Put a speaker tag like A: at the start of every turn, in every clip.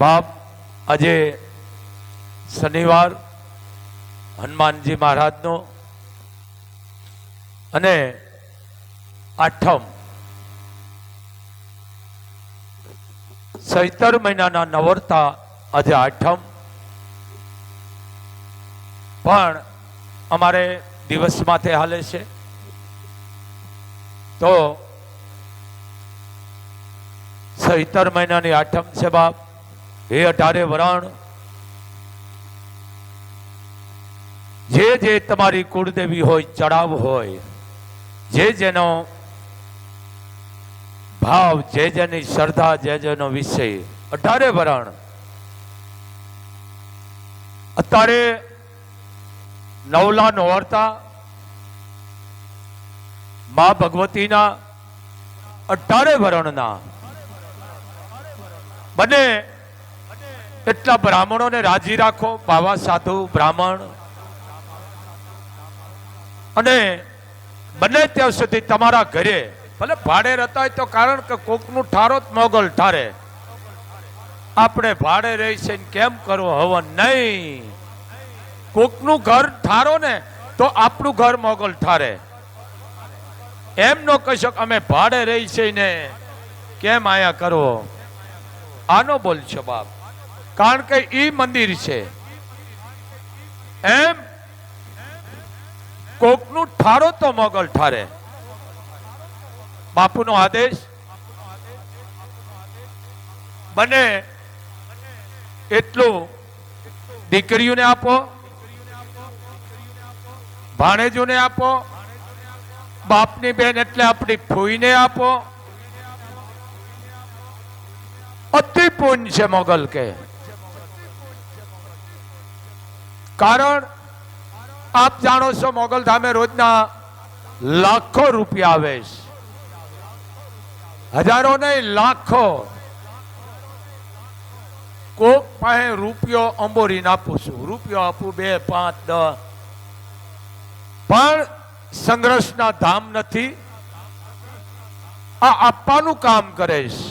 A: બાપ આજે શનિવાર હનુમાનજી મહારાજનો અને આઠમ ચૈતર મહિનાના નવરતા આજે આઠમ પણ અમારે દિવસ માથે હાલે છે. તો ચૈતર મહિનાની આઠમ છે બાપ. એ 18 વરાણ જે જે તમારી કુળદેવી હોય, ચડાવ હોય, જે જેનો ભાવ, જે જેની શ્રદ્ધા, જે જેનો વિષય, 18 વરાણ અત્યારે નવલા નોરતા મા ભગવતીના 18 વરણના બને એટલા બ્રાહ્મણોને રાજી રાખો. બાવા સાધુ બ્રાહ્મણ અને બને ત્યાં સુધી તમારા ઘરે ભલે ભાડે રહેતા હોય તો, કારણ કે કોકનું ઠારો જ મોગલ ઠારે. આપણે ભાડે રહી છે કેમ કરવો હવન નહીં. કોકનું ઘર ઠારો ને તો આપણું ઘર મોગલ ઠારે. એમ નો કહી શકો અમે ભાડે રહી છે ને કેમ આયા કરવો. આનો બોલશો બાપ, કારણ કે ઈ મંદિર છે. એમ કોકનું ઠારો તો મોગલ ઠારે. બાપુનો આદેશ બને એટલું દીકરીઓને આપો, ભાણેજોને આપો, બાપની બેન એટલે આપણી ફૂઈને આપો. અતિ પુણ્ય છે મોગલ કે. કારણ આપ જાણો છો મોગલ ધામે રોજના લાખો રૂપિયા આવે છે. હજારો નહીં, લાખો. કોક પાસે રૂપિયો અંબોરીને આપું છું, રૂપિયો આપું 2, 5, 10, પણ સંઘર્ષના ધામ નથી. આ આપવાનું કામ કરે છે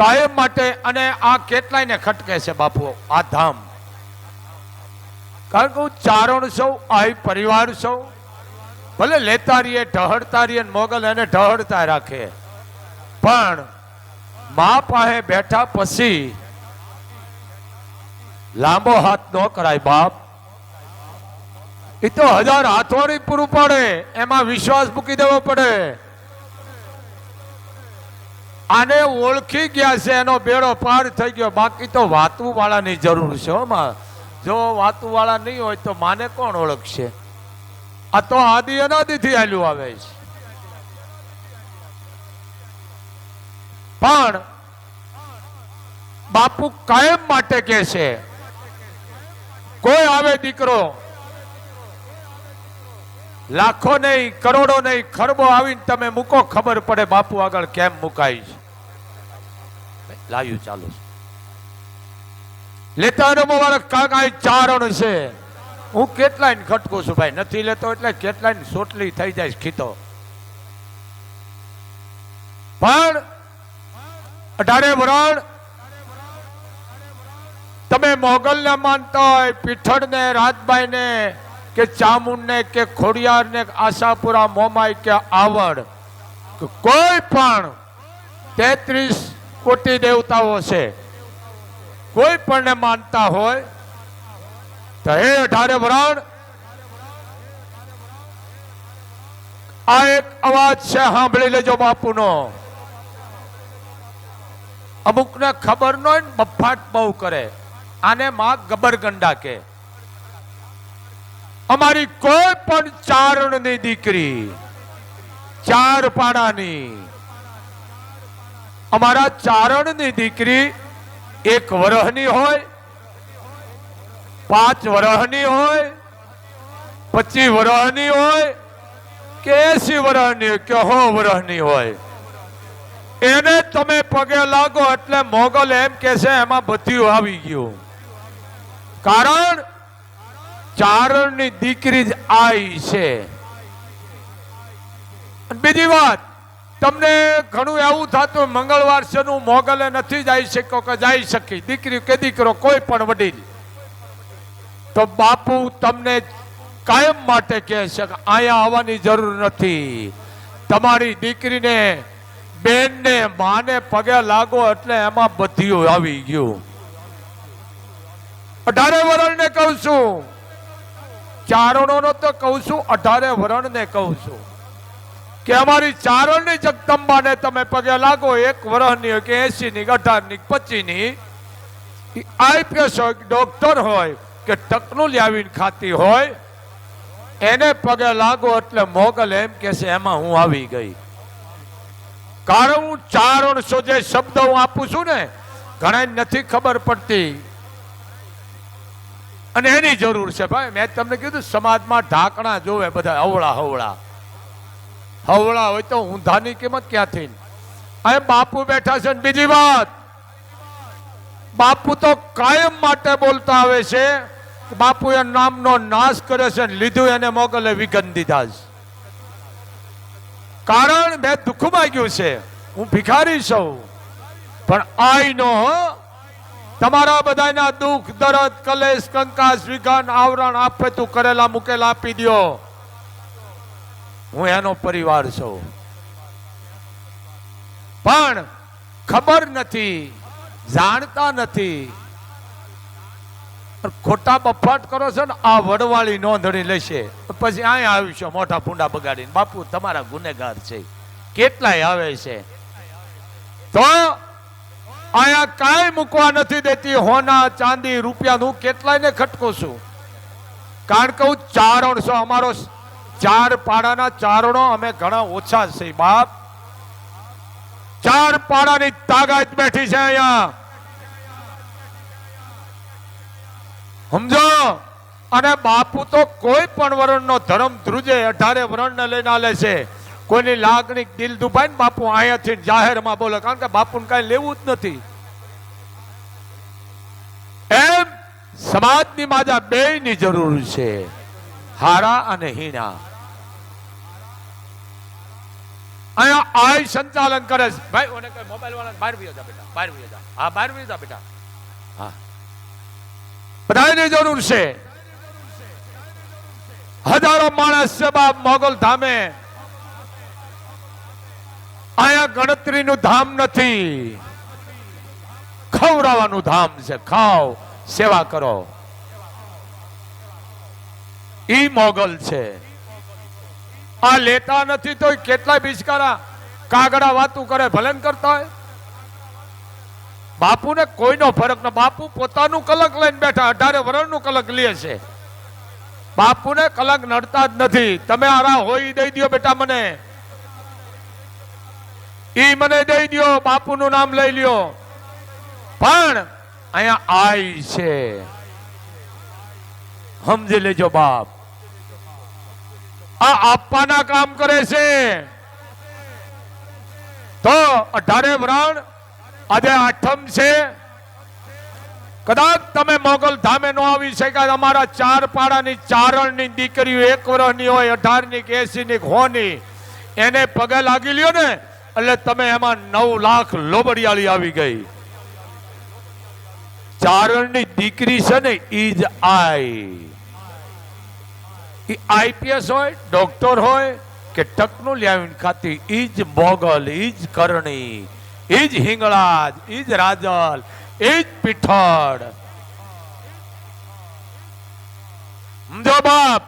A: કાયમ માટે. અને આ કેટલાયને ખટકે છે બાપુ આ ધામ. કારણ કે હું ચારણ છું, આ પરિવાર છું. ભલે લેતા રહીએ, ઢહડતા રહીએ, મોગલ એને ઢહડતા રાખે, પણ મા પાસે બેઠા પછી લાંબો હાથ ન કરાય બાપ. એ તો 1000 હાથવાળી પૂરું પડે, એમાં વિશ્વાસ મૂકી દેવો પડે. આને ઓળખી ગયા છે એનો બેડો પાર થઈ ગયો. બાકી તો વાતું વાળાની જરૂર છે. જો વાતું વાળા નહીં હોય તો માને કોણ ઓળખશે? આ તો આદિ અનાદિથી હાલ્યું આવે છે. પણ બાપુ કાયમ માટે કે છે, કોઈ આવે દીકરો, લાખો નહીં, કરોડો નહીં, ખરબો આવીને તમે મૂકો, ખબર પડે બાપુ આગળ કેમ મુકાય છે. લાવ્યું ચાલુ લેતા મારા કાકા ચારણ છે. હું કેટલાય ખટકું છું ભાઈ, નથી લેતો એટલે કેટલાય સોટલી થઈ જાય ખીતો. પણ 18 વરણ તમે મોગલ ને માનતા હોય, પીઠળ ને, રાજભાઈ ને, કે ચામુંડ ને, કે ખોડિયાર ને, આશાપુરા, મોમાઈ કે આવડ, કોઈ પણ 33 કોટી દેવતાઓ છે, કોઈ પણ ને માનતા હોય તો હે 18 વરણ આ એક અવાજ છે, સાંભળી લેજો બાપુનો. અમુક ને ખબર ન હોય ને બફાટ બહુ કરે. આને માં ગબરગંડા કે. અમારી કોઈ પણ ચારણની દીકરી, 4 પાડાની, અમારા ચારણની દીકરી 1 વર્ષની હોય, 5 વર્ષની હોય, 25 વર્ષની હોય, કે 80 વર્ષની હોય, કે 100 વર્ષની હોય, એને તમે પગે લાગો એટલે મોગલ એમ કે છે એમાં બધું આવી ગયું. કારણ ચારણની દીકરી જ આઈ છે. બીજી વાત, તમને ઘણું એવું થતું મંગળવાર છે નું મોગલે નથી જઈ શક્યો કે જઈ શકી દીકરી કે દીકરો કોઈ પણ વડીલ, તો બાપુ તમને કાયમ માટે કહે છે કે અહીંયા આવવાની જરૂર નથી. તમારી દીકરીને બેનને માને પગે લાગો એટલે એમાં બધું આવી ગયું. 18 વરણને કહું છું, ચારણોનો તો કહું છું, 18 વરણને કહું છું કે અમારી ચારણની જગદંબાને તમે પગે લાગો. 1 વર્ષની કે 80 ની 18 ની 25 ની આઈપીએસ હોય, ડોક્ટર હોય કે ટકનું લાવીને ખાતી હોય, એને પગે લાગો એટલે મોગલ એમ કે છે એમાં હું આવી ગઈ. કારણ હું ચારણ છો જે શબ્દ હું આપું છું ને ઘણા નથી ખબર પડતી, અને એની જરૂર છે ભાઈ. મેં તમને કીધું સમાજમાં ઢાંકણા જોવે બધા, હવળા હવળા હવળા હોય તો ઊંધાની કિંમત ક્યાંથી? અહીં બાપુ બેઠા છે. બીજી વાત, બાપુ તો કાયમ માટે બોલતા આવે છે કે બાપુ એ નામનો નાશ કરે છે, લીધું એને મોગલે વિઘન દીધા છે. કારણ મેં દુઃખ માંગ્યું છે, હું ભિખારી છું, પણ આઈ નો તમારા બધાના દુઃખ દર્દ કલેશ કંકાસ વિઘન આવરણ આપે તું કરેલા મુકેલા આપી દો. હું એનો પરિવાર છું, પણ ખબર નથી, જાણતા નથી, ખોટા બફાટ કરો છો ને. આ વડવાળી નોંધણી લેશે પછી અહીંયા આવીશું મોટા ભૂંડા બગાડીને બાપુ તમારા ગુનેગાર છે. કેટલાય આવે છે તો અહીંયા કાંઈ મૂકવા નથી દેતી. હોના ચાંદી રૂપિયા હું કેટલાય ને ખટકું છું, કારણ કે હું ચારણ છું. અમારો 4 પાડાના ચારણો અમે ઘણા ઓછા છે બાપ. 4 પાડાની તાકાત બેઠી છે અહીંયા, સમજો. અને બાપુ તો કોઈ પણ વરણનો ધર્મ ધ્રુજે 18 વરણને લઈને આલે છે. કોઈની લાગણી દિલ દુભાઈ ને બાપુ અહીંયાથી જાહેરમાં બોલે, કારણ કે બાપુને કઈ લેવું જ નથી. એમ સમાજની માજા બેયની જરૂર છે, હારા અને હીણા. અહીંયા આય સંચાલન કરે છે ભાઈ. ઓને કઈ મોબાઈલ વાળા બહાર ભી જા બેટા, બહાર ભી જા. હા બહાર ભી જા બેટા. હા બધાની જરૂર છે. હજારો માણસ છે બાપ મોગલ ધામે. અહીંયા ગણતરીનું ધામ નથી, ખવડાવવાનું ધામ છે. ખાઓ, સેવા કરો, ઈ મોગલ છે. આ લેતા નથી તો કેટલાય બિસ્કારા કાગડા વાતું કરે, ભલે કરતા હોય. બાપુને કોઈનો ફરક ન. બાપુ પોતાનું કલક લઈને બેઠા, 18 વરણનું કલક લે છે. બાપુને કલક નડતા જ નથી. તમે આરા હોય દઈ દો બેટા, મને ઈ મને દઈ દો, બાપુનું નામ લઈ લ્યો. પણ અહીંયા આઈ છે, સમજી લેજો બાપ. આ આપવાના કામ કરે છે. તો 18 વરણ આજે 8મ છે. કદાચ તમે મોગલ ધામે નો આવી શક્યા, અમારા 4 પાડાની ચારણની દીકરીઓ 1 વર્ષની હોય, 18 ની 80 ની 100 ની, એને પગે લાગી લ્યો ને એટલે તમે એમાં 9 લાખ લોબડિયાળી આવી ગઈ. ચારણની દીકરી છે ને ઈ જ આઈપીએસ હોય, ડોક્ટર હોય કે ટકનું લાવીને ખાતી, ઈ જ મોગલ, ઈ જ કરણી, ઈ જ હિંગળાજ, ઈ જ રાજલ, ઈ જ પીઠળ. સમજો બાપ.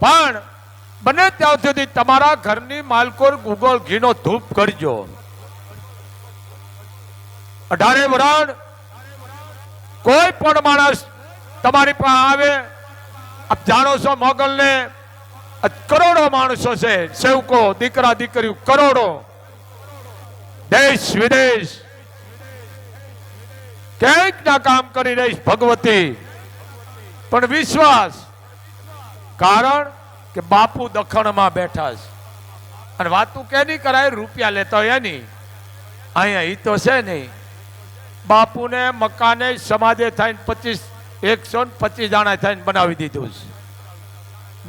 A: પણ બને ત્યાં સુધી તમારા ઘરની માલકોર ગુગળ ઘીનો ધૂપ કરજો. 18 વરણ કોઈ પણ માણસ તમારી પાસે આવે, આપ જાણો છો મોગલ ને કરોડો માણસો છે, સેવકો, દીકરા દીકરીઓ કરોડો, દેશ વિદેશ ક્યાંક ના કામ કરી રહીશ ભગવતી. પણ વિશ્વાસ, કારણ કે બાપુ દખણમાં બેઠા છે. અને વાતું કેની કરાય, રૂપિયા લેતા હોય એની. અહીંયા ઈ તો છે નહીં. બાપુને મકાને સમાજે થઈને 125 જાણા થઈને બનાવી દીધું છે.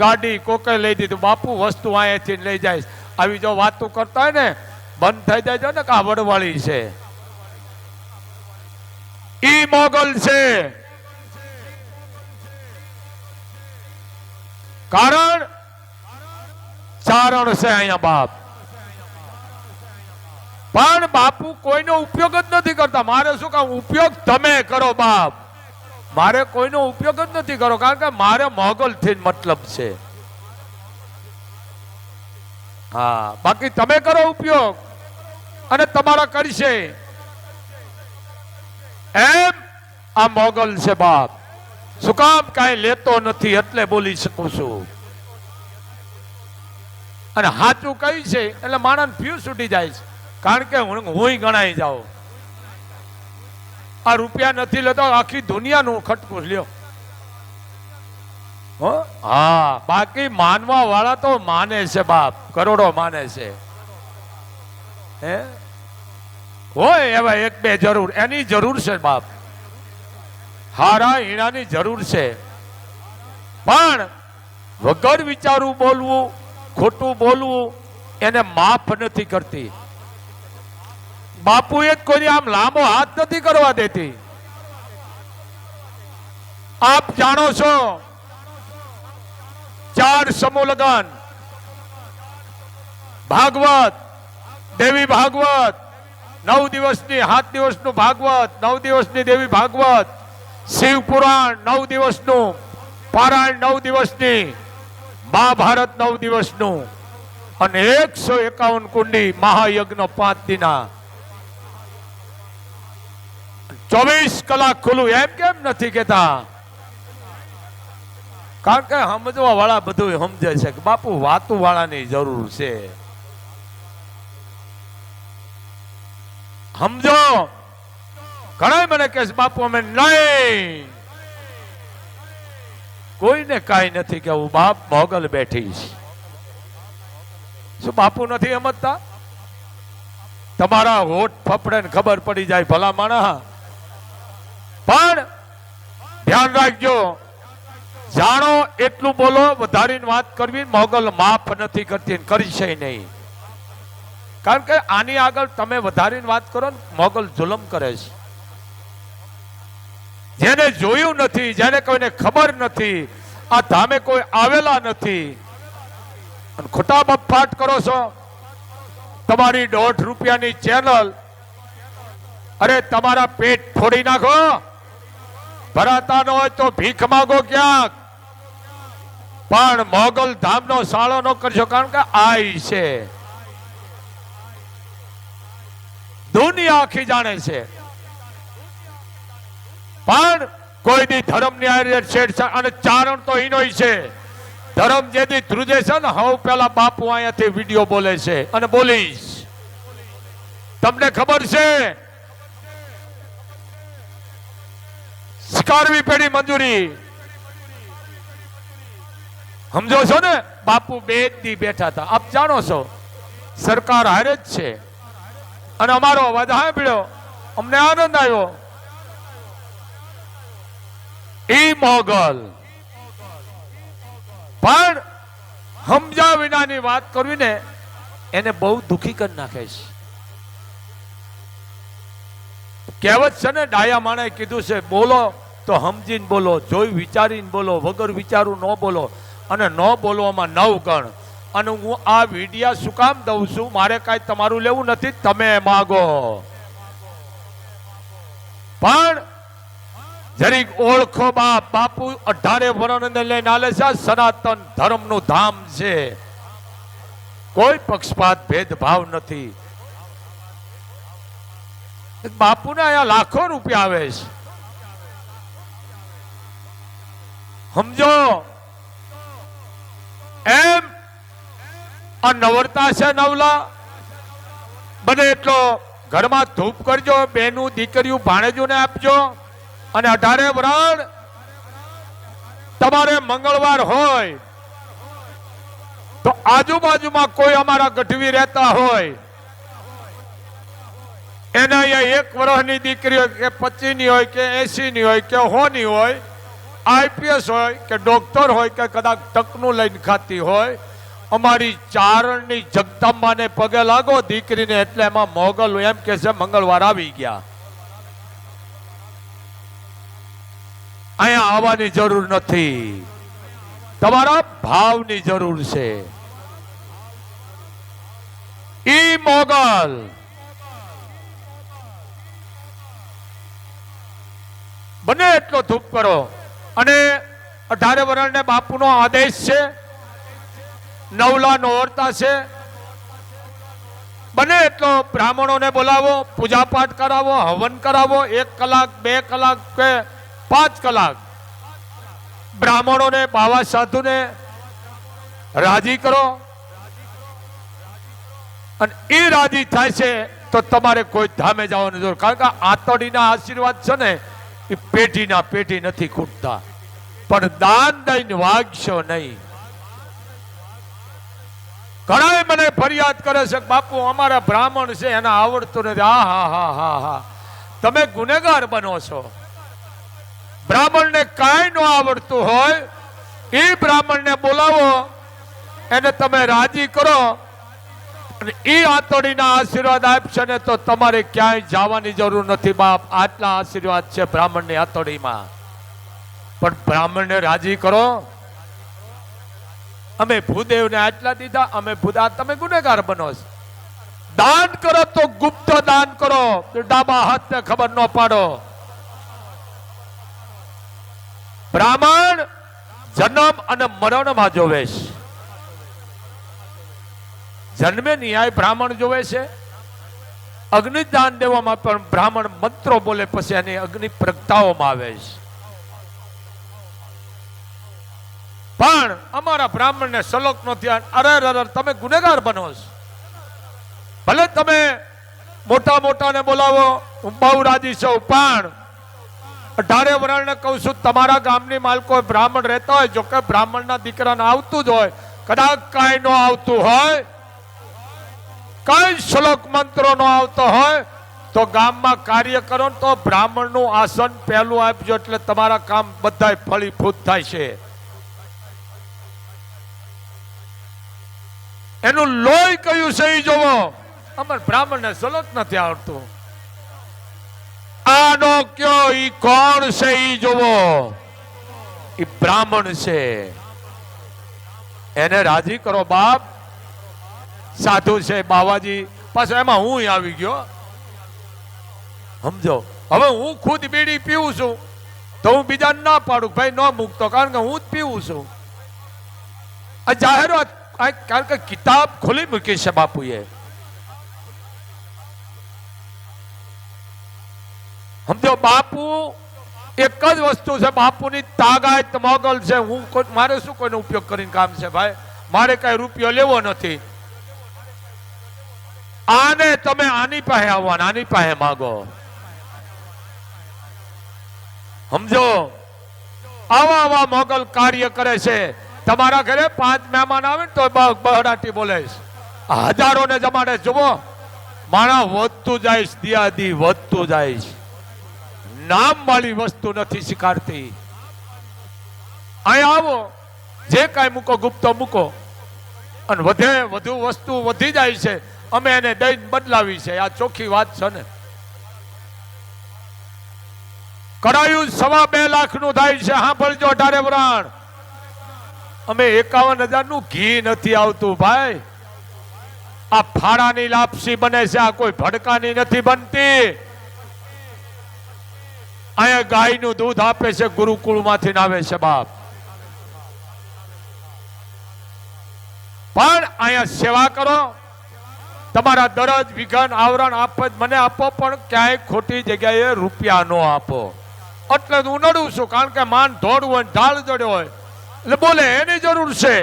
A: ગાડી કોકે લઈ દીધું. બાપુ વસ્તુ અહીંયાથી લઈ જાય. આવી જો વાતો કરતા હોય ને બંધ થઈ જાય ને કે આ વડવાળી છે, ઈ મોગલ છે. કારણ ચારણ છે અહીંયા બાપ, પણ બાપુ કોઈનો ઉપયોગ જ નથી કરતા. મારે શું કામ ઉપયોગ તમે કરો બાપ, મારે કોઈનો ઉપયોગ જ નથી કરો, કારણ કે મારે મોગલ થી મતલબ છે. હા, બાકી તમે કરો ઉપયોગ અને તમારા કરશે એમ આ મોગલ છે બાપ. શું કામ કાંઈ લેતો નથી એટલે બોલી શકું છું. અને સાચું કઈ છે એટલે માણસ ફ્યુઝ ઉડી જાય છે, કારણ કે હું ગણાઈ જાઉં. આ રૂપિયા નથી લેતો, આખી દુનિયાનું ખટકું લ્યો. હા, બાકી માનવા વાળા તો માને છે બાપ, કરોડો માને છે. હે હોય એવા એક બે જરૂર, એની જરૂર છે બાપ, હારા હીણાની જરૂર છે. પણ વગર વિચારું બોલવું, ખોટું બોલવું એને માફ નથી કરતી. બાપુએ જ કોઈ આમ લાંબો હાથ નથી કરવા દેતી. આપ જાણો છો 4 સમૂહ લગન, ભાગવત, દેવી ભાગવત, 9 દિવસની 7 દિવસનું ભાગવત, 9 દિવસની દેવી ભાગવત, શિવ પુરાણ 9 દિવસનું, પારાયણ 9 દિવસની, મહાભારત 9 દિવસનું અને 151 કુંડી મહાયજ્ઞ 5 દિના, 24 કલાક ખુલ્લું. એમ કેમ નથી કેતા? કારણ કે સમજવા વાળા બધું સમજે છે કે બાપુ વાતું વાળાની જરૂર છે. સમજો. ઘણા મને કહે છે બાપુ અમે નહીં, કોઈને કાંઈ નથી કેવું બાપ, મોગલ બેઠી છે. શું બાપુ નથી સમજતા? તમારા હોઠ ફફડે ને ખબર પડી જાય ભલા માણા. પણ ધ્યાન રાખજો, જાણો એટલું બોલો, વધારીને વાત કરવી. મોગલ માફ નથી કરતી, કરશે નહીં. કારણ કે આની આગળ તમે વધારીને વાત કરો ને, મોગલ જુલમ કરે છે. જેને જોયું નથી, જેને કોઈને ખબર નથી, આ ધામે કોઈ આવેલા નથી, ખોટા બફાટ કરો છો. તમારી 1.5 રૂપિયાની ચેનલ, અરે તમારા પેટ ફોડી નાખો. ભરાતા ન હોય તો ભીખ માંગો ક્યાંક, પણ મોગલ ધામનો સાળો ન કરશો. કારણ કે આઈ છે, દુનિયા આખી જાણે છે. પણ કોઈ દી ધર્મ ની છેડછાડ, અને ચારણ તો ઈનો છે. ધર્મ જેથી ધ્રુજે છે ને, હવે પેલા બાપુ અહીંયાથી વિડીયો બોલે છે અને બોલીશ. તમને ખબર છે સ્કારવી પેઢી મંજૂરી, સમજો છો ને? બાપુ 2 દી બેઠા હતા. આપ જાણો છો સરકાર હારે જ છે. અને અમારો અવાજ સાંભળ્યો, અમને આનંદ આવ્યો. ઈ મોગલ પણ સમજા વિનાની વાત કરવી ને, એને બહુ દુખી કરી નાખે છે. કહેવત છે ને, ડાયા માણે કીધું છે, બોલો તો સમજીને બોલો, જોઈ વિચારીને બોલો, વગર વિચારું ન બોલો. અને ન બોલવામાં 9 ગણ. અને હું આ વિડિયા શું કામ દઉં છું? મારે કાંઈ તમારું લેવું નથી, તમે માગો. પણ જરીક ઓળખો બાપ, બાપુ 18 વર્ષને લઈને આલે છે. સનાતન ધર્મનું ધામ છે, કોઈ પક્ષપાત ભેદભાવ નથી. બાપુને અહીંયા લાખો રૂપિયા આવે છે, સમજો. એમ આ નવરતા છે નવલા, બને એટલો ઘરમાં ધૂપ કરજો, બેનું દીકરીઓ ભાણેજોને આપજો. અને 18 વરાળ તમારે મંગળવાર હોય તો આજુબાજુમાં કોઈ અમારા ગઢવી રહેતા હોય, એને અહીંયા 1 વર્ષની દીકરી હોય કે 25 ની હોય કે 80 ની હોય કે 100 ની હોય, IPS હોય કે ડોક્ટર હોય કે કદાચ ટકનું લઈને ખાતી હોય, અમારી ચારણની જગદંબાને પગે લાગો દીકરીને, એટલે એમાં મોગલ એમ કે છે મંગળવાર આવી ગયા. અહીંયા આવવાની જરૂર નથી, તમારા ભાવની જરૂર છે. ઈ મોગલ બને એટલો ધૂપ કરો. અને 18 વર્ષને બાપુનો આદેશ છે, નવલા નોરતા છે. બને એટલો બ્રાહ્મણોને બોલાવો, પૂજા પાઠ કરાવો, હવન કરાવો. 1 કલાક 2 કલાક કે 5 કલાક બ્રાહ્મણોને, બાવા સાધુને રાજી કરો. અને એ રાજી થાય છે તો તમારે કોઈ ધામે જવાની જરૂર. કારણ કે આતડીના આશીર્વાદ છે ને એ પેઢીના પેઢી નથી ખૂટતા. પણ દાન દઈને વાગશો નહીં. ઘણા મને ફરિયાદ કરે છે કે બાપુ અમારા બ્રાહ્મણ છે એને આવડતું નથી. હા, તમે ગુનેગાર બનો છો. બ્રાહ્મણને કાંઈ ન આવડતું હોય એ બ્રાહ્મણને બોલાવો, એને તમે રાજી કરો અને એ આતોડીના આશીર્વાદ આપશે ને તો તમારે ક્યાંય જવાની જરૂર નથી. બાપ આટલા આશીર્વાદ છે બ્રાહ્મણની આતોડીમાં. પણ બ્રાહ્મણને રાજી કરો. અમે ભૂદેવને આટલા દીધા, અમે ભૂદા, તમે ગુનેગાર બનો છો. દાન કરો તો ગુપ્ત દાન કરો, ડાબા હાથને ખબર ન પાડો. બ્રાહ્મણ જન્મ અને મરણમાં જોવે છે. જન્મે ન્યાય બ્રાહ્મણ જોવે છે. અગ્નિદાન દેવામાં પણ બ્રાહ્મણ મંત્રો બોલે પછી એની અગ્નિ પ્રગટાવવામાં આવે છે. પણ અમારા બ્રાહ્મણને સલોક નથી. અરે તમે ગુનેગાર બનો છો. ભલે તમે મોટા મોટાને બોલાવો, હું બહુ રાજી છું. પણ 18 વર્ષને કહું છું, તમારા ગામની માલકો બ્રાહ્મણ રહેતા હોય, જો કે બ્રાહ્મણના દીકરાને આવતું જ હોય, કદાચ કાંઈ ન આવતું હોય, કઈ શ્લોક મંત્રો નો આવતો હોય તો ગામમાં કાર્ય કરો તો બ્રાહ્મણનું આસન પહેલું આપજો, એટલે તમારા કામ બધાય ફળીભૂત થાય છે. એનું લોહી કયું છે એ જોવો. અમાર બ્રાહ્મણને શ્લોક નથી આવડતું. આનો કયો ઈ કોણ છે ઈ જોવો. ઈ બ્રાહ્મણ છે, એને રાજી કરો. બાપ સાધુ છે બાવાજી, પાછો એમાં હું આવી ગયો. સમજો. હવે હું ખુદ બીડી પીવું છું તો હું બીજાને ના પાડું ભાઈ ન મૂકતો, કારણ કે હું જ પીવું છું. આ જાહેરાત, કારણ કે કિતાબ ખોલી મૂકી છે બાપુએ. સમજો. બાપુ એક જ વસ્તુ છે, બાપુની તાગાત મોગલ છે. હું મારે શું કોઈનો ઉપયોગ કરીને કામ છે ભાઈ? મારે કઈ રૂપિયો લેવો નથી. આને તમે આની પાસે આવવાના, આની પાસે માગો. સમજો. આવા મોગલ કાર્ય કરે છે. તમારા ઘરે 5 મહેમાન આવે ને તો બહડાટી બોલે, હજારો ને જમાડે. જુઓ, માણા વધતું જાય, દિયાદી વધતું જાય. નામ વાળી વસ્તુ નથી સ્વીકારતી. અહીંયા આવો, જે કાંઈ મૂકો ગુપ્તો મૂકો, અને વધુ વસ્તુ વધી જાય છે. અમે એને દઈને બદલાવી છે. આ ચોખ્ખી વાત છે ને. કરાયું 2.5 લાખ નું થાય છે. હા ભરજો 18 વરાણ. અમે 51,000 નું ઘી નથી આવતું ભાઈ. આ ફાળાની લાપસી બને છે, આ કોઈ ભડકાની નથી બનતી. અહીંયા ગાયનું દૂધ આપે છે, ગુરુકુળમાંથી આવે છે બાપ. પણ અહીંયા સેવા કરો. તમારા દરજ વિઘન આવરણ આપો, મને આપો, પણ ક્યાંય ખોટી જગ્યાએ રૂપિયા નો આપો. એટલે હું નડું છું, કારણ કે માન ધોડું હોય, ઢાળ જડ્યો હોય એટલે બોલે એની જરૂર છે.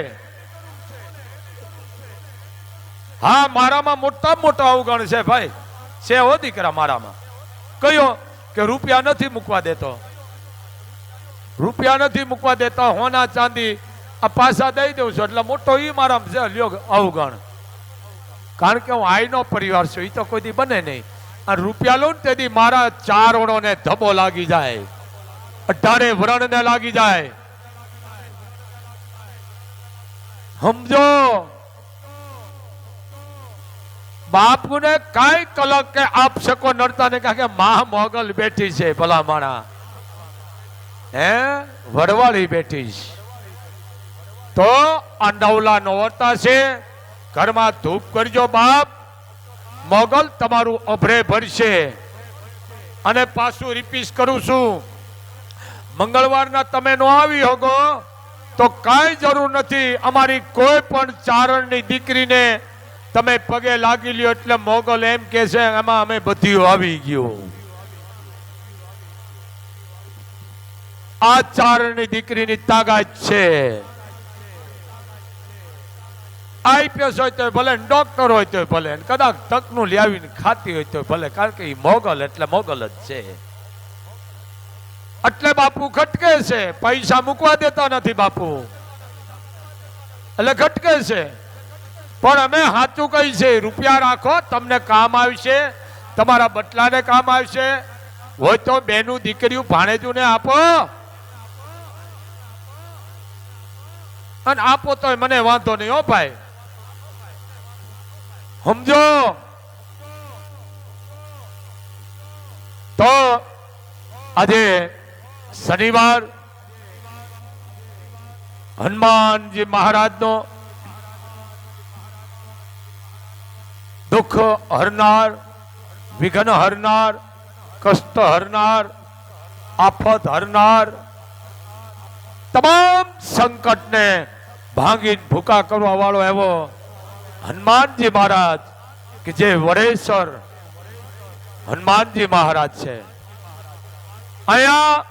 A: હા, મારામાં મોટા અવગણ છે ભાઈ. છે હો દીકરા મારામાં. કયો કે રૂપિયા નથી મૂકવા દેતો. રૂપિયા નથી મૂકવા દેતા. હોના ચાંદી આ પાછા દઈ દઉં છું એટલે મોટો ઈ મારામાં છે લ્યો અવગણ. કારણ કે હું આઈનો પરિવાર છું, એ તો કોઈ દી બને નહીં. અને રૂપિયા લઉં ને તેથી મારા 4 વણોને ધબો લાગી જાય, 18 વરણને લાગી જાય. સમજો. બાપુને કાંઈ કલક કે આપ શકો નડતા ને કે મા મોગલ બેઠી છે ભલા માણા, હે વડવાળી બેઠી છે. તો આ નવલા નોરતા છે, ઘરમાં ધૂપ કરજો બાપ, મોગલ તમારું અભરે ભરશે. અને પાછું રિપીટ કરું છું, મંગળવારના તમે નો આવી હોગો તો કાંઈ જરૂર નથી. અમારી કોઈ પણ ચારણની દીકરીને તમે પગે લાગી લ્યો એટલે મોગલ એમ કે છે એમાં અમે બધું આવી ગયું. આ ચારણની દીકરીની તાકાત છે. આઈપીએસ હોય તો ભલે, ડોક્ટર હોય તો ભલે, કદાચ તકનું લાવીને ખાતી હોય તો ભલે, કારણ કે એ મોગલ એટલે મોગલ જ છે. એટલે બાપુ ખટકે છે, પૈસા મૂકવા દેતા નથી બાપુ, એટલે ખટકે છે. પણ અમે સાચું કહી છે, રૂપિયા રાખો, તમને કામ આવશે, તમારા બટલાને કામ આવશે. હોય તો બેનું દીકરીઓ ભાણેજુને આપો, અને આપો તો મને વાંધો નહીં હો ભાઈ, સમજો. તો આજે શનિવાર હનુમાનજી મહારાજનો દુઃખ હરનાર, વિઘ્ન હરનાર, કષ્ટ હરનાર, આફત હરનાર, તમામ સંકટને ભાંગીને ભૂકા કરવા વાળો એવો હનુમાનજી મહારાજ કે જે વડેશ્વર હનુમાનજી મહારાજ છે. અહીંયા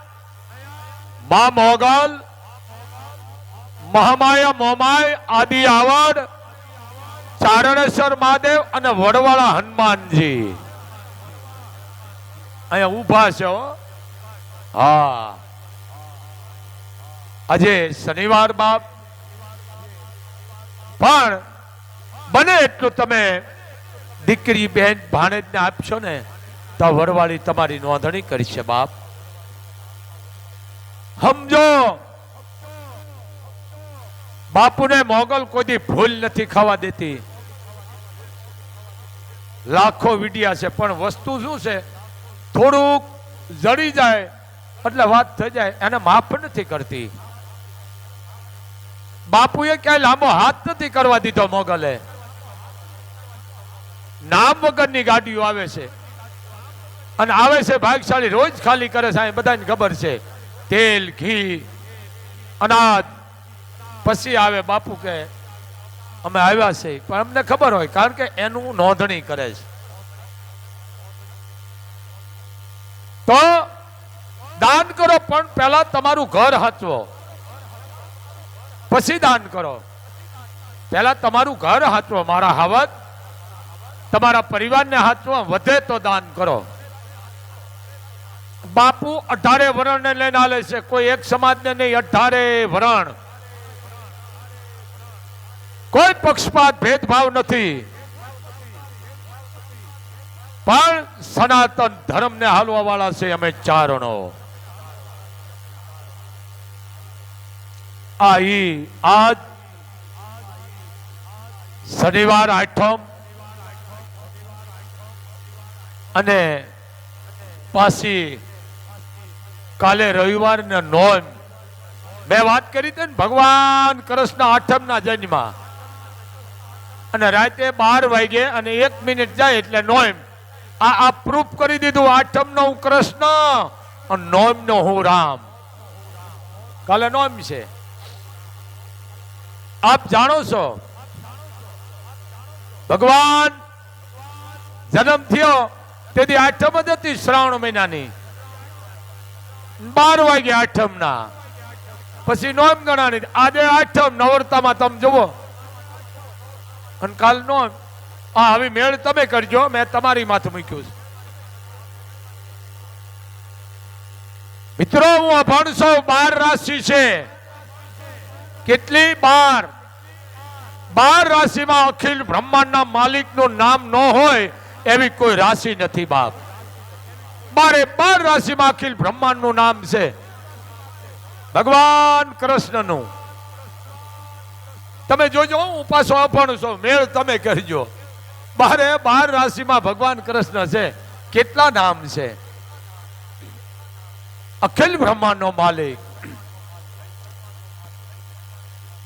A: મા મોગલ, મહામાયા મોમાય, આદિ આવડ, ચારણેશ્વર મહાદેવ અને વડવાળા હનુમાનજી અહીંયા ઉભા છે. હા, આજે શનિવાર બાપ, પણ બને એટલું તમે દીકરી બેન ભાણેજને આપશો ને તો વડવાળી તમારી નોંધણી કરશે બાપ, સમજો. બાપુને મોગલ કોઈ ભૂલ નથી ખાવા દેતી. લાખો વિડિયા છે, પણ વસ્તુ શું છે, થોડુંક જડી જાય એટલે વાત થઈ જાય, એને માફ નથી કરતી. બાપુએ ક્યાંય લાંબો હાથ નથી કરવા દીધો મોગલે. નામ વગરની ગાડીઓ આવે છે, અને આવે છે ભાગશાળી, રોજ ખાલી કરે છે, બધાને ખબર છે. તેલ, ઘી, અનાજ, પછી આવે બાપુ કે અમે આવ્યા છે, પણ અમને ખબર હોય, કારણ કે એનું નોંધણી કરે છે. તો દાન કરો, પણ પહેલા તમારું ઘર હાચવો, પછી દાન કરો. પહેલા તમારું ઘર હાચવો, મારા હાવત, તમારા પરિવારને હાચવો, વધે તો દાન કરો. બાપુ 18 વરણ ને લઈને આલે છે, કોઈ એક સમાજને નહીં, 18 વરણ, કોઈ પક્ષપાત ભેદભાવ નથી. પણ સનાતન ધર્મને હાલવા વાળા છે અમે ચારણો. આજ શનિવાર આઠમ અને પાછી કાલે રવિવાર ને નોમ. મેં વાત કરી હતી ને ભગવાન કૃષ્ણ આઠમના જન્મમાં, અને રાતે 12 વાગે અને 1 મિનિટ જાય એટલે નોમ. આ પ્રૂફ કરી દીધું, આઠમ નો હું કૃષ્ણ અને નોમ નો હું રામ. કાલે નોમ છે, આપ જાણો છો. ભગવાન જન્મ થયો તેથી આઠમ જ હતી શ્રાવણ મહિનાની, 12 વાગે આઠમ ના, પછી નોમ ગણાની. આજે આઠમ નવરતામાં તમે જુઓ, અને કાલ નોમ. આવી મેળ તમે કરજો, મેં તમારી માથે મૂક્યું છે. મિત્રો હું અભણ છું, 12 રાશિ છે. કેટલી? 12 રાશિમાં અખિલ બ્રહ્માંડના માલિકનું નામ ન હોય એવી કોઈ રાશિ નથી બાપ. 12 રાશિમાં અખિલ બ્રહ્માંડનું નામ છે, ભગવાન કૃષ્ણનું. તમે જોજો, હું પાછો અભણ છું, મેળ તમે કરજો. બાર રાશિમાં ભગવાન કૃષ્ણ છે. કેટલા નામ છે? અખિલ બ્રહ્માંડનો માલિક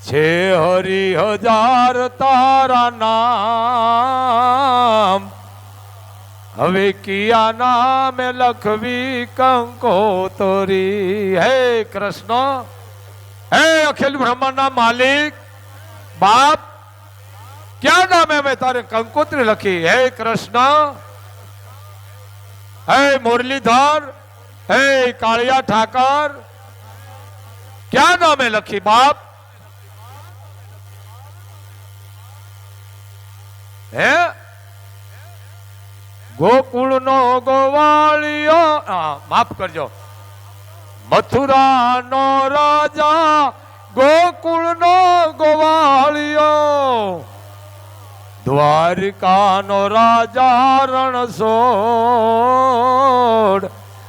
A: છે. હરિ હજાર તારા નામ, હવે કિયા નામે લખવી કંકોતરી. હે કૃષ્ણ, હે અખિલ બ્રહ્માંડના માલિક બાપ, ક્યાં નામે અમે તારે કંકોત્રી લખી? હે કૃષ્ણ, હે મુરલીધર, હે કાળિયા ઠાકર, ક્યાં નામે લખી બાપ? હે ગોકુળ નો ગોવાળિયો, માફ કરજો, મથુરા નો રાજા, ગોકુળ નો ગોવાળિયો, દ્વારિકા નો રાજા રણછોડ,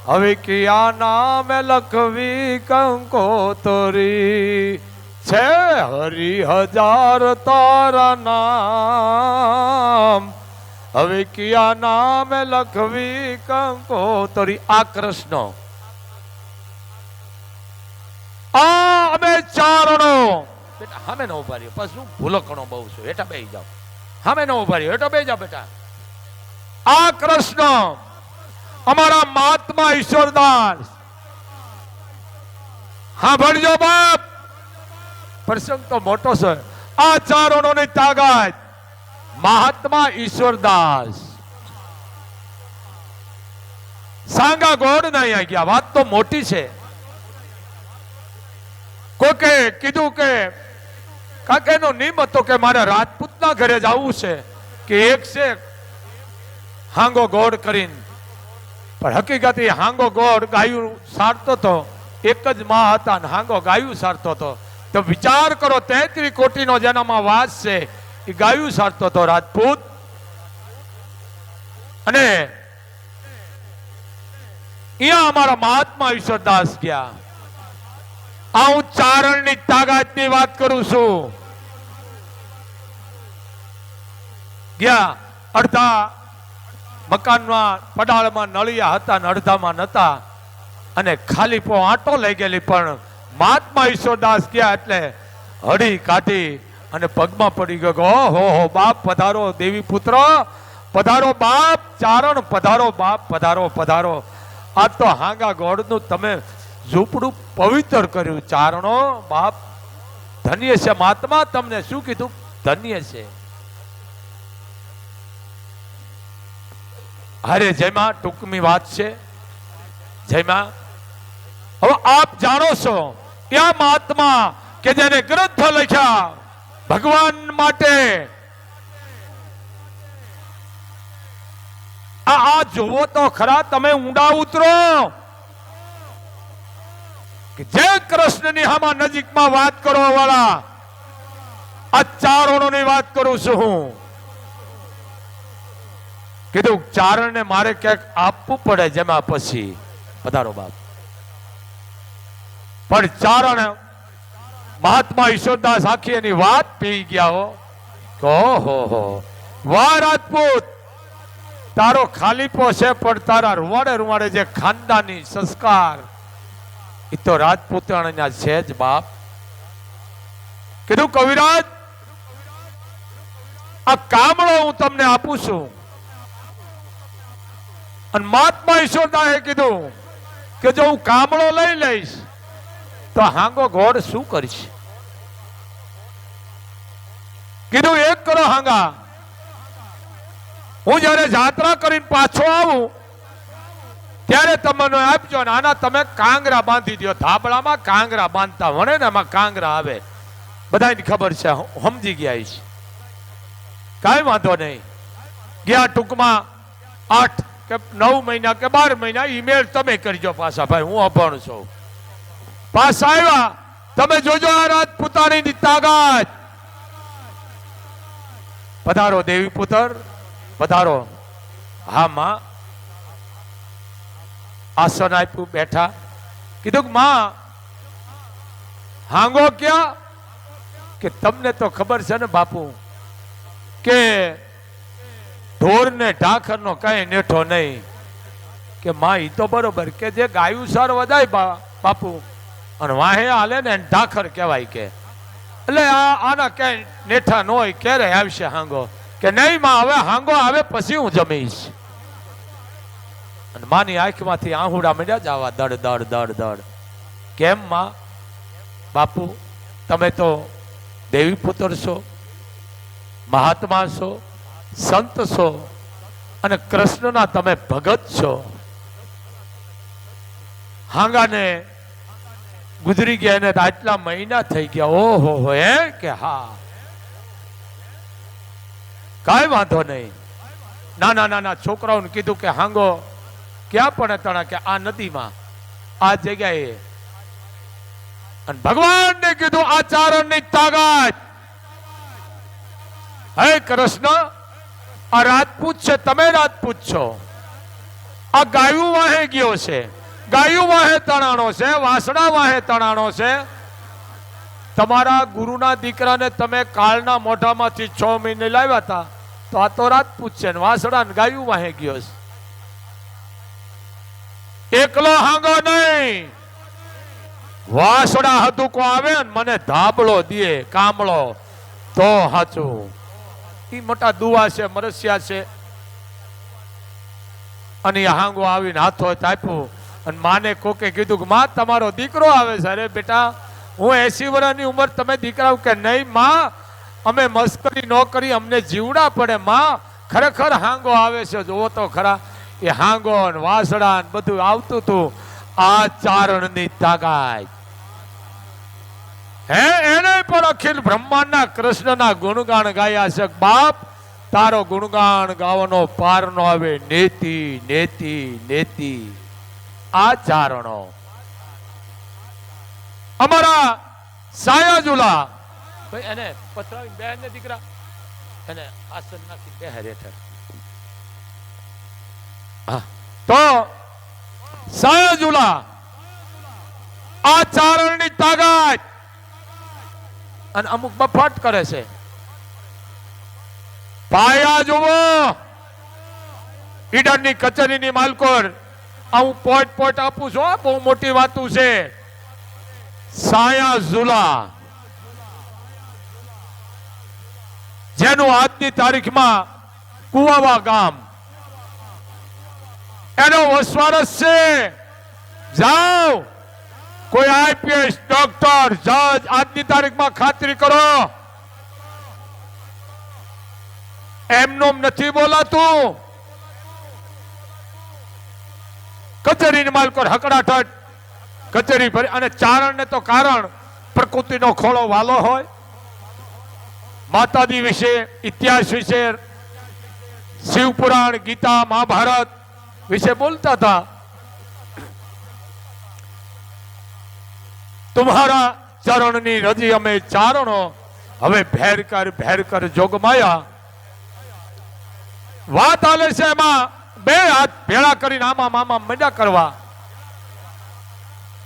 A: હવે કિયા નામે લખવી કંકોતરી. છે હરિ હજાર તારા નામ, હવે કિયા નામે લખવી કંકોતરી. આ કૃષ્ણ, આ અમે ચારણો. બેટા હામે ન ઉભા રહ્યો, પછી હું ભૂલકણો બહુ છું. હેઠા બેસી જાઓ. હામે ન ઉભા રહ્યો, હેઠા બેસી જાઓ બેટા. આ કૃષ્ણ અમારા મહાત્મા ઈશ્વરદાસ. હા ભણજો બાપ, પ્રસંગ તો મોટો છે. આ ચારણોની તાકાત મહાત્મા ઈશ્વરદાસ સાંગા ગોડ ના અહીંયા ગયા. વાત તો મોટી છે. કોકે કીધું કે કાકેનો નિયમ હતો કે મારે રાજપૂતના ઘરે જવું છે કે એક છે હાંગો ગોડ કરીને, પણ હકીકત એ હાંગો ગોડ ગાયું સારતો હતો. એક જ માં હતા ને હાંગો ગાયું સારતો હતો. તો વિચાર કરો, 33 કોટીનો જેનામાં વાસ છે એ ગાયું સારતો હતો રાજપૂત. અને અહીંયા અમારા મહાત્મા ઈશ્વરદાસ ગયા. આ હું ચારણની તાકાતની વાત કરું છું. ગયા, અડધા મકાનમાં પડાળમાં નળિયા હતા ને અડધામાં નતા, અને ખાલી પો આંટો લઈ ગયેલી. પણ મહાત્મા ઈશ્વરદાસ ગયા એટલે હળી કાઢી અને પગમાં પડી ગયો. ઓહો હો બાપ પધારો, દેવી પુત્ર પધારો, બાપ ચારણ પધારો, બાપ પધારો પધારો. આ તો હાંગા ગોળનું તમે ઝૂંપડું પવિત્ર કર્યું. ચારણો બાપ ધન્ય છે. મહાત્મા તમને શું કીધું? ધન્ય છે. અરે જયમાં ટૂંકમી વાત છે. જયમાં હવે આપ જાણો છો ક્યાં મહાત્મા કે જેને ગ્રંથ લખ્યા ભગવાન માટે. આ જુઓ તો ખરા, તમે ઊંડા ઉતરો કે જે કૃષ્ણની હામાં નજીકમાં વાત કરવા વાળા આ ચારણોની વાત કરું છું હું. કીધું ચારણને મારે ક્યાંક આપવું પડે, જેમાં પછી પધારો બાપ. પણ ચારણ મહાત્મા ઈશ્વરદાસ આખી એની વાત પી ગયા. હો વાહ રાજપૂત, તારો ખાલીપો છે પણ તારા રૂવાડે રૂવાડે જે ખાનદાની સંસ્કાર એ તો રાજપૂતાણીના છે જ બાપ. કીધું કવિરાજ, આ કામળો હું તમને આપું છું. અને મહાત્મા ઈશ્વરદાસે કીધું કે જો હું કામળો લઈ લઈશ તો હાંગો ઘોડ શું કરીશ? કીધું એક કરો હાંગા, હું જયારે જાત્રા કરીને પાછો આવું ત્યારે તમને આપજો. ને આના તમે કાંગરા બાંધી દો. ધાબળામાં કાંગરા બાંધતા વણે ને એમાં કાંગરા આવે, બધાને ખબર છે, સમજી ગયા છે. કઈ વાંધો નહીં. ગયા ટૂંકમાં 8 કે 9 મહિના કે 12 મહિના ઈમેલ તમે કરજો પાછા. ભાઈ હું અભણ છું. પાછા આવ્યા, તમે જોજો આ રાજપૂતાણીની તાકાત. પધારો દેવી પુત્ર પધારો. હા માં. આસન આપ્યું, બેઠા. કીધું કે માં હાંગો ક્યાં? કે તમને તો ખબર છે ને બાપુ કે ઢોર ને ઢાખર નો કઈ નેઠો નહીં કે માં ઈ તો બરોબર કે જે ગાયું સાર વધાય બાપુ અને વાહે હાલે ને ઢાખર કહેવાય કે એટલે આના કઈ નેઠા ન હોય ક્યારે આવશે હાંગો કે નહીં માં હવે હાંગો આવે પછી હું જમીશ અને માની આંખમાંથી આહુડા માંડ્યા જવા દડ દડ દડ દડ કેમ માં બાપુ તમે તો દેવી પુત્ર છો મહાત્મા છો સંત છો અને કૃષ્ણના તમે ભગત છો હાંગાને ગુજરી ગયા ને આટલા મહિના થઈ ગયા ઓહો હો હે કે હા કાંઈ વાંધો નહીં નાના નાના છોકરાઓને કીધું કે હાંગો ક્યાં પણ તણા કે આ નદીમાં આ જગ્યાએ અને ભગવાનને કીધું આ ચારણની તાકાત હે કૃષ્ણ આ રાજપૂત છે તમે રાજપૂત છો આ ગાયું વાહે ગયો છે ગાયું વાહે તણાણો છે વાસડા વાહે તણાણો છે તમારા ગુરુના દીકરાને તમે કાળના મોઢામાંથી 6 મહિને લાવ્યા હતા તો આ તો રાજપૂત છે ને વાસડા ને ગાયું વાહે ગયો છે એકલો હાંગો નહીં વાસડા હતુકો આવે ને મને ધાબળો દે કામળો તો હાચું ઈ મોટા દુવા છે મરસિયા છે અને હાંગો આવીને હાથો આપ્યું અને માને કોકે કીધું કે માં તમારો દીકરો આવે છે અરે બેટા હું 80 વર્ષની ઉંમર તમે દીકરા કે નહીં માં અમે મસ્કરી ન કરી અમને જીવડા પડે માં ખરેખર હાંગો આવે છે જોવો તો ખરા એ હાંગો ને વાસડા ને બધું આવતું હતું આ ચારણની તાકાત હે એને પણ અખિલ બ્રહ્માંડના કૃષ્ણના ગુણગાન ગાયા છે બાપ તારો ગુણગાન ગાવાનો પાર નો આવે નેતિ નેતિ નેતિ આ ચારણો અમારા સાયાજુલા ભાઈ એને પથરાવી બેન ને દીકરા એને આસન નાખી બેહર હેઠળ તો સાયાજુલા આ ચારણની તાકાત અને અમુક બફાટ કરે છે પાયા જુઓ ઈડરની કચેરીની માલકોર હું પોટ આપું છું બહુ મોટી વાતું છે સાયાજુલા જેનું આજની તારીખમાં કુવાવા ગામ એનો વસવારસ છે જાઓ કોઈ આઈપીએસ ડોક્ટર જજ આજની તારીખમાં ખાતરી કરો એમનું નથી બોલાતું કચેરીની માલકોર હકડાઠટ કચેરી ભરી અને ચારણ ને તો કારણ પ્રકૃતિનો ખોળો વાલો હોય માતાજી વિશે ઇતિહાસ વિશે શિવ પુરાણ ગીતા મહાભારત વિશે બોલતા હતા तुम्हारा चरणनी रजी अमे चारणो हवे भेर कर जोगमाया वात आले छे एमां बे हाथ भेड़ा करीने आमा मामा मजा करवा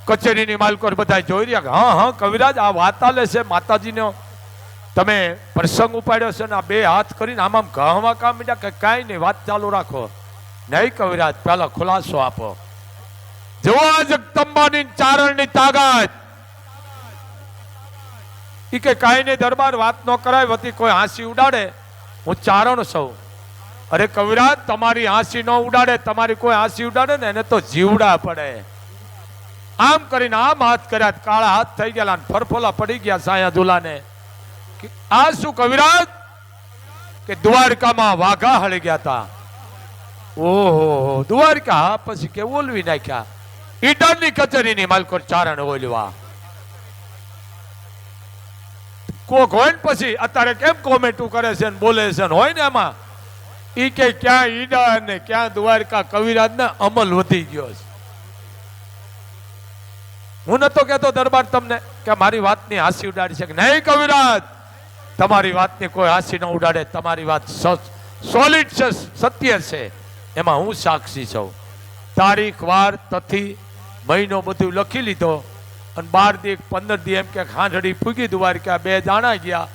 A: कचेरीनी मालकोर बधाय जोई रह्या हाँ हाँ कविराज आ वात आले छे माताजीनो तमे प्रसंग उपाड्यो छे ने बे हाथ करीने आमां कहवा का मजा के काई नहीं वात चालू राखो नहीं कविराज पहला खुलासो आपो जो आ जगदंबानी चारणनी ताकत કે કાઈ ને દરબાર વાત ન કરાય વતી કોઈ હાંસી ઉડાડે હું ચારણ છું અરે કવિરાજ તમારી હાંસી ન ઉડાડે તમારી કોઈ હાંસી ઉડાડે ને એને તો જીવડા પડે આમ કરીને આમ હાથ કર્યા કાળા હાથ થઈ ગયા અને ફરફોલા પડી ગયા સાયાજુલાને આ શું કવિરાજ કે દ્વારકામાં વાઘા હળી ગયા હતા ઓહો દ્વારકા પછી કે ઓલવી નાખ્યા ઈડરની કચેરીની માલકોર ચારણ ઓલવા કોક હોય ને પછી અત્યારે કેમ કોમેન્ટો કરે છે ને બોલે છે હોય ને એમાં ઈ કે ક્યાં ઈડા ને ક્યાં દ્વારકા કવિરાજ ને અમલ વધી ગયો છે હું નતો કહેતો દરબાર તમને કે મારી વાતની હાંસી ઉડાડી છે કે નહીં કવિરાજ તમારી વાતની કોઈ હાંસી ન ઉડાડે તમારી વાત સોલિડ છે સત્ય છે એમાં હું સાક્ષી છું તારીખ વાર તથી મહિનો બધું લખી લીધો અને 12 દી 15 દી એમ કે ખાંડડી ફૂગી દ્વારકા બે દાણા ગયા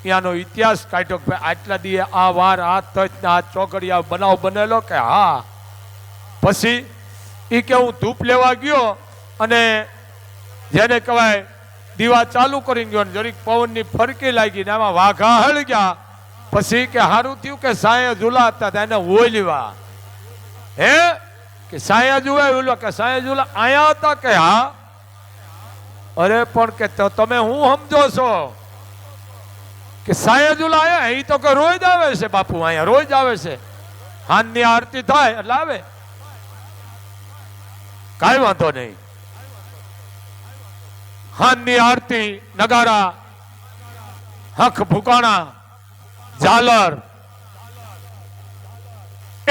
A: ત્યાંનો ઇતિહાસ કાઢ્યો કે ભાઈ આટલા દીએ આ વાર આ તજ ને આ ચોકડિયા બનાવ બનેલો કે હા. પછી એ કે હું ધૂપ લેવા ગયો અને જેને કહેવાય દીવા ચાલુ કરીને ગયો જરીક પવનની ફરકી લાગી ને એમાં વાઘા હળ ગયા. પછી કે સારું થયું કે સાંયે ઝૂલા હતા એને ઓલવા હે કે સાંયે જુએ ઓલો કે સાંયે ઝૂલા આયા હતા કે હા. અરે પણ કે તમે હું સમજો છો કે સાંયે ઝૂલા આયા એ તો કે રોજ આવે છે બાપુ અહીંયા રોજ આવે છે હાનની આરતી થાય એટલે આવે કાંઈ વાંધો નહીં. હાનની આરતી નગારા હખ ભૂકાણા ઝાલર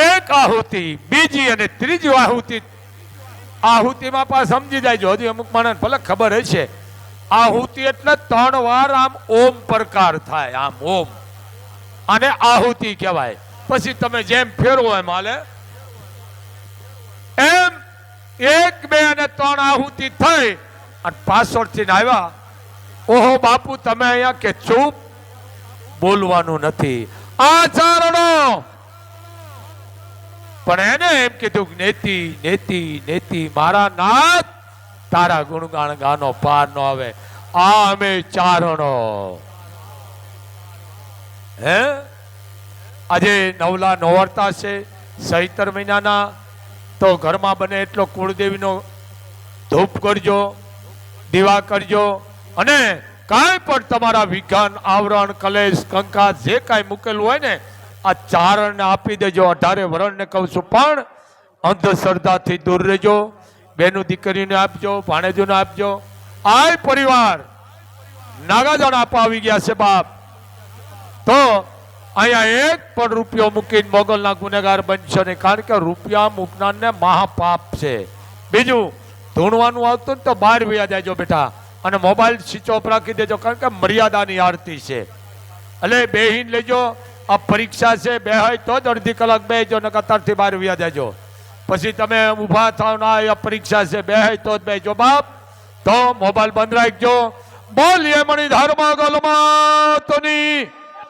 A: એક આહુતિ બીજી અને ત્રીજી આહુતિ. આહુતિમાં પાસ સમજી જાય હજી અમુક માણસ ભલે ખબર હશે આહુતિ એટલે 3 વાર આમ ઓમ પ્રકાર થાય આમ ઓમ અને આહુતિ કહેવાય. પછી તમે જેમ ફેરવો એમ હાલે એમ 1 2 અને 3 આહુતિ થઈ અને પાછળથી આવ્યા. ઓહો બાપુ તમે અહીંયા કે ચૂપ બોલવાનું નથી આચરણો. પણ એને એમ કીધું નેતિ નેતિ નેતિ મારા નાથ તારા ગુણગાન ગાનો પાર ન આવે આ અમે ચારણો. હે આજે નવલા નોરતા છે ચૈત્ર મહિનાના તો ઘરમાં બને એટલો કુળદેવીનો ધૂપ કરજો દીવા કરજો અને કાંઈ પણ તમારા વિઘ્ન આવરણ કલેશ કંકા જે કાંઈ મૂકેલું હોય ને આ ચારણને આપી દેજો. 18 વરણને કહું છું પણ અંધશ્રદ્ધાથી દૂર રહેજો. બેનું દીકરીને આપજો ભાણેજોને આપજો. આ પરિવાર નાગાજણ આપવા આવી ગયા છે બાપ તો અહીંયા 1 પણ રૂપિયો મૂકીને મોગલના ગુનેગાર બનશો નહીં કારણ કે રૂપિયા મૂકનારને મહાપાપ છે. બીજું ધૂણવાનું આવતું ને તો બહાર વયા જાયજો બેટા અને મોબાઈલ સ્વિચ ઓફ રાખી દેજો કારણ કે મર્યાદાની આરતી છે એટલે બેહીન લેજો. આ પરીક્ષા છે બે હોય તો જ અડધી કલાક બેજો ને કતારથી બહાર વ્યા જાજો. પછી તમે ઊભા થાવ ના આ પરીક્ષા છે બે હોય તો જ બેજો બાપ તો મોબાઈલ બંધ રાખજો. બોલીએ મણિધર મોગલ માતની